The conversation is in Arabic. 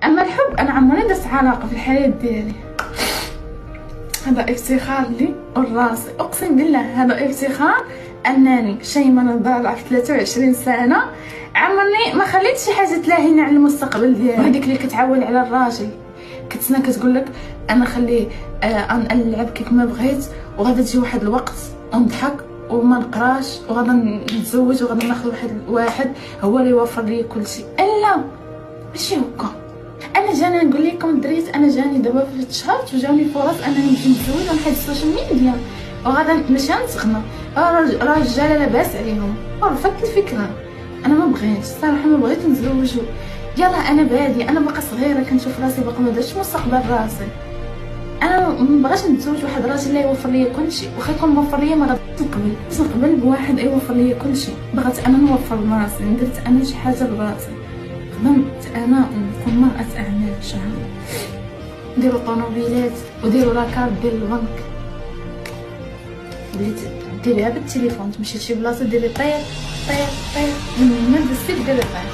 اما الحب انا عمري درت علاقه في الحياه ديالي. هذا افتخار لي والراسي، اقسم بالله هذا افتخار انني شيماء ضالعه في 23 سنه عمرني ما خليت شي حاجه تلاهيني على المستقبل ديالي. وهذيك اللي كتعول على الراجل كتسنى كتقول لك انا خليه نلعب كيف ما بغيت، وغادا تجي واحد الوقت نضحك وما نقراش وغادا نتزوج وغادا ناخذ واحد هو اللي يوفر لي كل شيء. لا ماشي هكا. انا جاني نقول لكم الدريات، انا جاني دابا في تشهرت وجاني فرص انني نمشي نتزوج ونحيد السوشيال ميديا وغادا نمشي نتغنى. الرجاله لاباس عليهم ورفضت الفكره. انا ما بغيتش الصراحه، ما بغيت نتزوج. يلا انا بادي، انا باقا صغيره كنشوف راسي باقا ما درتش مستقبل راسي. انا ما بغاش نتزوج واحد الراجل اللي يوفر لي كلشي، واخا يكون موفر لي ما غاديش نقبل بواحد يوفر لي كلشي. بغيت انا نوفر لراسي، درت انا شي حاجه لراسي، خدمت انا نكون مرأة اعمال شهر. نديرو طوموبيلات وديرو لاكارت ديال البنك، بديت ديريها بالتليفون، تمشي لشي بلاصه ديري طير طير طير من هنا للسيت ديري طير.